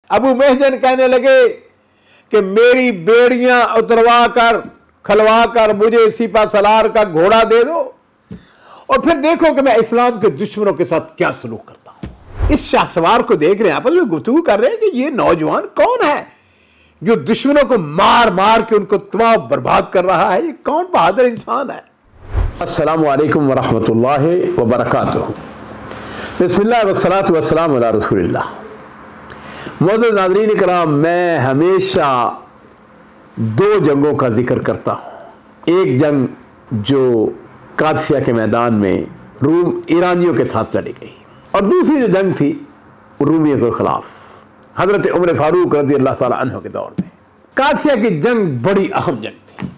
अबू महजन कहने लगे कि मेरी बेड़ियां उतरवा कर खलवा कर मुझे सिपा सलार का घोड़ा दे दो और फिर देखो कि मैं इस्लाम के दुश्मनों के साथ क्या सलूक करता हूं। इस शाहसवार को देख रहे हैं, आपस में गुफ्तगू कर रहे हैं कि ये नौजवान कौन है जो दुश्मनों को मार मार के उनको तबाह बर्बाद कर रहा है। ये कौन बहादुर इंसान है। अस्सलामु अलैकुम वरहमतुल्लाहि वबरकातुहू। बिस्मिल्लाह वस्सलातु वस्सलामु अला रसूलिल्लाह। मौजूद नाज़रीन कराम, मैं हमेशा दो जंगों का जिक्र करता हूँ। एक जंग जो कादसिया के मैदान में रूम ईरानियों के साथ लड़ी गई और दूसरी जो जंग थी रूमियों के खिलाफ हजरत उमर फारूक रज़ी अल्लाह ताला अन्हु के दौर में। कादसिया की जंग बड़ी अहम जंग थी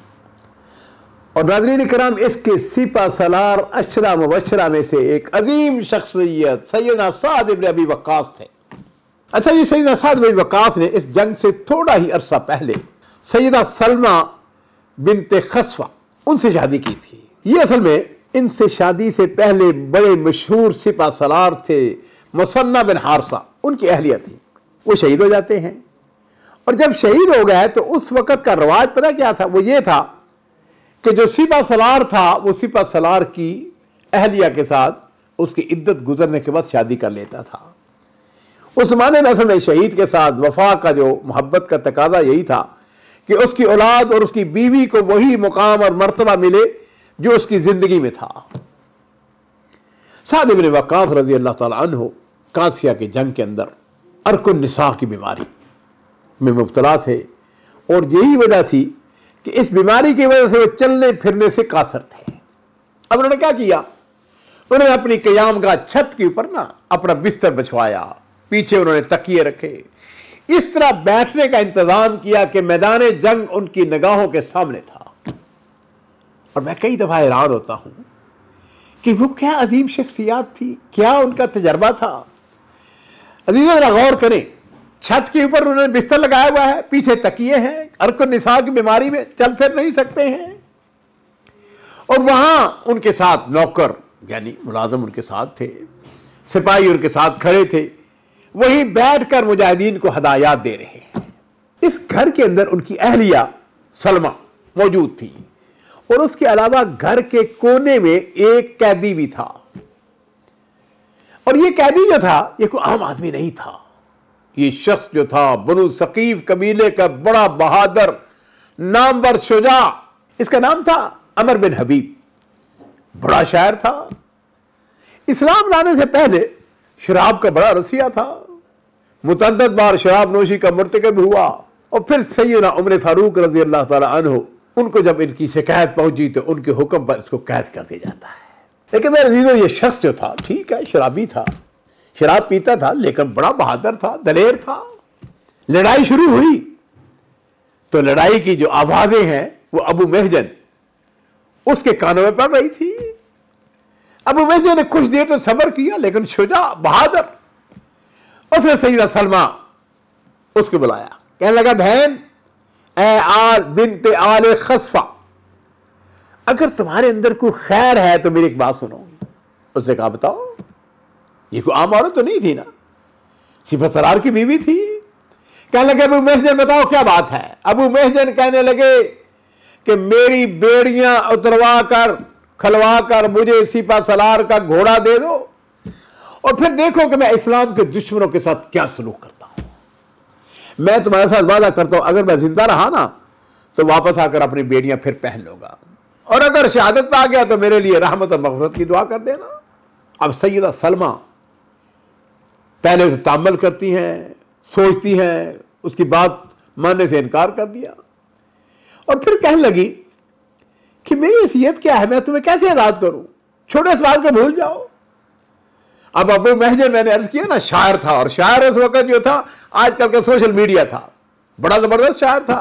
और नाज़रीन कराम, इसके सिपा सलार अशरा मुबशरा में से एक अजीम शख्सियत सैयदना साद इब्न अबी वक्कास थे। अच्छा, ये सैयदना साद इब्न अबी वक्कास ने इस जंग से थोड़ा ही अरसा पहले सैयदा सलमा बिनते खसवा उनसे शादी की थी। ये असल में इनसे शादी से पहले बड़े मशहूर सिपा सलार थे मुसन्ना बिन हारसा, उनकी अहलिया थी। वो शहीद हो जाते हैं और जब शहीद हो गए तो उस वक़्त का रवाज पता क्या था? वो ये था कि जो सिपा सलार था वो सिपा सलार की अहलिया के साथ उसकी इद्दत गुजरने के बाद शादी कर लेता था। उस ज़माने में असल में शहीद के साथ वफा का जो मोहब्बत का तकाजा यही था कि उसकी औलाद और उसकी बीवी को वही मुकाम और मर्तबा मिले जो उसकी जिंदगी में था। साद इब्न वक्कास रज़ी अल्लाह ताला अन्हु कादसिया की जंग के अंदर अर्कुन निसा की बीमारी में मुब्तला थे और यही वजह थी कि इस बीमारी की वजह से वो चलने फिरने से कासर थे। अब उन्होंने क्या किया? उन्होंने अपनी क़याम गाह छत के ऊपर ना अपना बिस्तर बिछवाया, पीछे उन्होंने तकिए रखे, इस तरह बैठने का इंतजाम किया कि मैदान जंग उनकी निगाहों के सामने था। और मैं कई दफा हैरान होता हूं कि वो क्या अजीम शख्सियत थी, क्या उनका तजर्बा था। अजीज़ों जरा गौर करें, छत के ऊपर उन्होंने बिस्तर लगाया हुआ है, पीछे तकिए हैं, अर्कुन निसा की बीमारी में चल फिर नहीं सकते हैं और वहां उनके साथ नौकर यानी मुलाजिम उनके साथ थे, सिपाही उनके साथ खड़े थे, वहीं बैठकर मुजाहिदीन को हदायत दे रहे हैं। इस घर के अंदर उनकी अहलिया सलमा मौजूद थी और उसके अलावा घर के कोने में एक कैदी भी था और ये कैदी जो था ये कोई आम आदमी नहीं था। ये शख्स जो था बनु सकीफ कबीले का बड़ा बहादुर नामवर शुजा, इसका नाम था अमर बिन हबीब। बड़ा शायर था, इस्लाम लाने से पहले शराब का बड़ा रसिया था, मुतअद्दिद बार शराब नोशी का मुर्तकब हुआ और फिर सैयदना उमर फारूक रज़ी अल्लाह ताला अन्हु उनको जब इनकी शिकायत पहुंची तो उनके हुक्म पर इसको कैद कर दिया जाता है। लेकिन मेरे अज़ीज़ों, ये शख्स जो था ठीक है शराबी था, शराब पीता था, लेकिन बड़ा बहादुर था, दलेर था। लड़ाई शुरू हुई तो लड़ाई की जो आवाजें हैं वो अबू महजन उसके कानों में पड़ रही थी। अबू महजन ने कुछ देर तो सब्र किया, लेकिन शुजा बहादुर, उसने सैयदा सलमा उसको बुलाया, कहने लगा, बहन ए आल बिनते आल खसफा, अगर तुम्हारे अंदर कोई खैर है तो मेरी एक बात सुनो। उसने कहा, बताओ। ये कोई आम औरत तो नहीं थी ना, सिपा सलार की बीवी थी। कहने लगे, अबू महजन बताओ क्या बात है। अबू महजन कहने लगे कि मेरी बेड़ियां उतरवा कर खलवा कर मुझे सिपा सलार का घोड़ा दे दो और फिर देखो कि मैं इस्लाम के दुश्मनों के साथ क्या सलूक करता हूं। मैं तुम्हारे साथ वादा करता हूं, अगर मैं जिंदा रहा ना तो वापस आकर अपनी बेड़ियां फिर पहन लूंगा और अगर शहादत पा गया तो मेरे लिए रहमत और मग़फ़िरत की दुआ कर देना। अब सैयदा सलमा पहले तो ताम्मल करती हैं, सोचती हैं, उसकी बात मानने से इनकार कर दिया और फिर कहने लगी कि मेरी हैसियत क्या है, मैं तुम्हें कैसे आज़ाद करूं, छोटे इस बात को भूल जाओ। अब अबू महजन, मैंने अर्ज किया ना, शायर था और शायर उस वक्त जो था आजकल का सोशल मीडिया था, बड़ा जबरदस्त शायर था।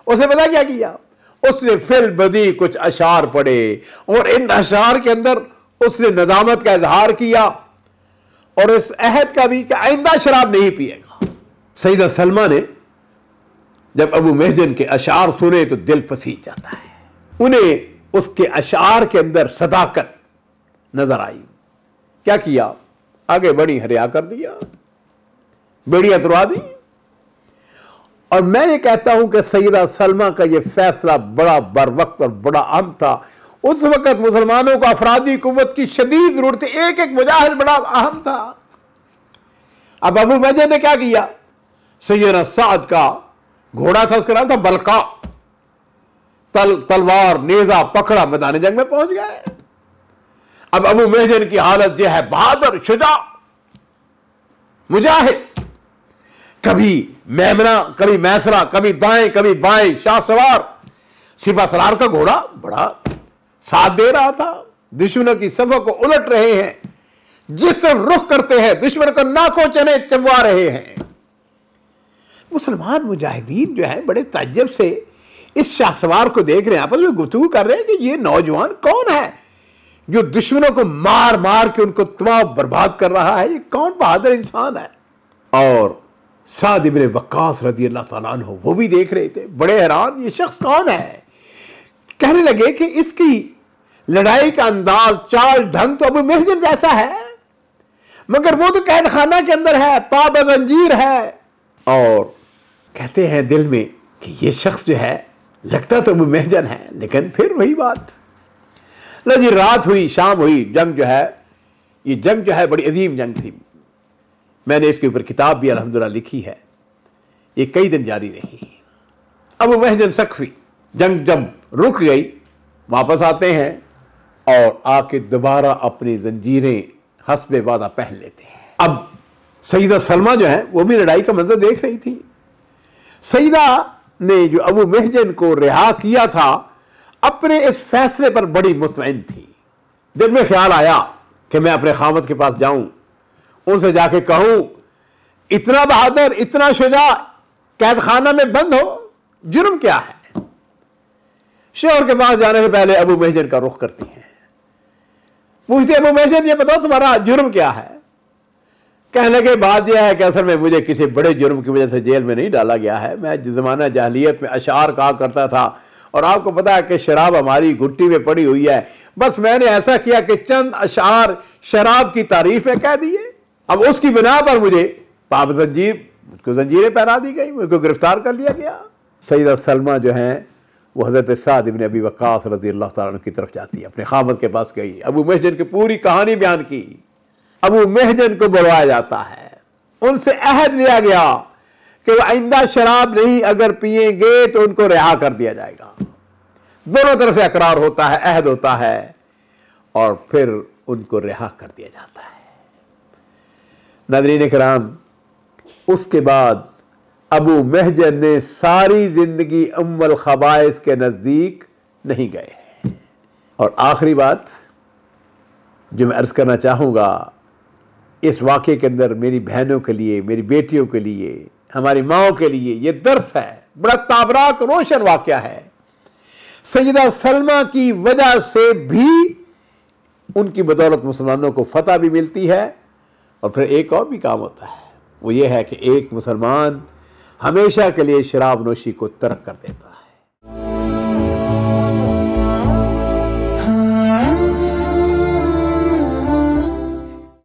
उसने पता क्या किया? उसने फिल बदी कुछ अशार पढ़े और इन अशार के अंदर उसने नदामत का इजहार किया और इस अहद का भी कि आइंदा शराब नहीं पिएगा। सैयदा सलमा ने जब अबू महजन के अशार सुने तो दिल पसीज जाता है। उन्हें उसके अशार के अंदर सदाकत नजर आई। क्या किया? आगे बढ़ी, हरिया कर दिया, बेड़ियां तुड़वा दी। اور میں یہ کہتا ہوں کہ سیدہ سلمہ کا یہ فیصلہ بڑا بر وقت اور بڑا اہم تھا۔ اس وقت مسلمانوں کو افرادی قوت کی شدید ضرورت تھی، ایک ایک مجاہد بڑا اہم تھا۔ اب ابو محجن نے کیا کیا؟ سیدنا سعد کا گھوڑا تھا، اس کا نام تھا بلقا، تلوار نیزہ پکڑا، میدان جنگ میں پہنچ گئے۔ اب ابو محجن کی حالت یہ ہے، بہادر، شجاع، مجاہد، کبھی میمنہ، کبھی میسرہ، کبھی دائیں کبھی بائیں، شاہ سوار، سپہ سالار کا گھوڑا بڑا ساتھ دے رہا تھا، دشمنوں کی صفوں کو الٹ رہے ہیں، جس سے رخ کرتے ہیں دشمن کو ناکوں چنے چبوا رہے ہیں۔ مسلمان مجاہدین جو ہے بڑے تعجب سے اس شاہ سوار کو دیکھ رہے ہیں، آپس میں گفتگو کر رہے ہیں کہ یہ نوجوان کون ہے جو دشمنوں کو مار مار کے ان کو تباہ برباد کر رہا ہے، یہ کون بہادر انسان ہے؟ اور سعد بن وقاص رضی اللہ تعالیٰ عنہ وہ بھی دیکھ رہے تھے، بڑے حیران، یہ شخص کون ہے؟ کہنے لگے کہ اس کی لڑائی کا انداز، چال ڈھنگ تو ابو محجن جیسا ہے، مگر وہ تو قید خانہ کے اندر ہے، پا بزنجیر ہے۔ اور کہتے ہیں دل میں کہ یہ شخص جو ہے لگتا تو ابو محجن ہے، لیکن پھر وہی بات۔ لو جی، رات ہوئی، شام ہوئی، جنگ جو ہے، یہ جنگ جو ہے بڑی عظیم جنگ تھی، میں نے اس کے اوپر کتاب بھی الحمدللہ لکھی ہے، یہ کئی دن جاری رہی۔ ابو محجن ثقفی، جنگ جب رک گئی، واپس آتے ہیں اور آ کے دوبارہ اپنی زنجیریں حسب وعدہ پہن لیتے ہیں۔ اب سیدہ سلمہ جو ہے وہ بھی لڑائی کا منظر دیکھ رہی تھی۔ سیدہ نے جو ابو محجن کو رہا کیا تھا، اپنے اس فیصلے پر بڑی مطمئن تھی۔ دل میں خیال آیا کہ میں اپنے خاوند کے پاس جاؤں، ان سے جا کے کہوں اتنا بہادر، اتنا شجاع قید خانہ میں بند ہو، جرم کیا ہے؟ شوہر کے پاس جانے سے پہلے ابو محجن کا رخ کرتی ہیں، پوچھتے ابو محجن یہ بتاؤ تمہارا جرم کیا ہے؟ کہنے کے بعد یہ ہے کہ اصل میں مجھے کسی بڑے جرم کی وجہ سے جیل میں نہیں ڈالا گیا ہے، میں زمانہ جاہلیت میں اشعار کہا کرتا تھا، اور آپ کو پتا ہے کہ شراب ہماری گھٹی میں پڑی ہوئی ہے، بس میں نے ایسا کیا کہ چند اشعار شراب کی تعریف میں کہہ دیے، اب اس کی بنا پر مجھے پاب زنجیر، مجھ کو زنجیریں پہنا دی گئی، مجھ کو گرفتار کر لیا گیا۔ سیدہ سلمہ جو ہیں وہ حضرت سعد بن ابی وقاص رضی اللہ تعالیٰ عنہ کی طرف جاتی ہے، اپنے خاوند کے پاس گئی، ابو محجن کی پوری کہانی بیان کی۔ ابو محجن کو بلوایا جاتا ہے، ان سے عہد لیا گیا کہ وہ آئندہ شراب نہیں اگر پیئیں گے تو ان کو رہا کر دیا جائے گا۔ دونوں طرف سے اقرار ہوتا ہے، عہد ہوتا ہے، اور پھر ان کو رہا کر دیا جاتا ہے۔ ناظرین کرام، اس کے بعد ابو محجن نے ساری زندگی ام الخبائث کے نزدیک نہیں گئے۔ اور آخری بات جو میں عرض کرنا چاہوں گا اس واقعے کے اندر، میری بہنوں کے لیے، میری بیٹیوں کے لیے، ہماری ماؤں کے لیے یہ درس ہے، بڑا تابراک روشن واقعہ ہے۔ سیدہ سلمہ کی وجہ سے بھی ان کی بدولت مسلمانوں کو فتح بھی ملتی ہے، اور پھر ایک اور بھی کام ہوتا ہے، وہ یہ ہے کہ ایک مسلمان ہمیشہ کے لیے شراب نوشی کو ترک کر دیتا ہے۔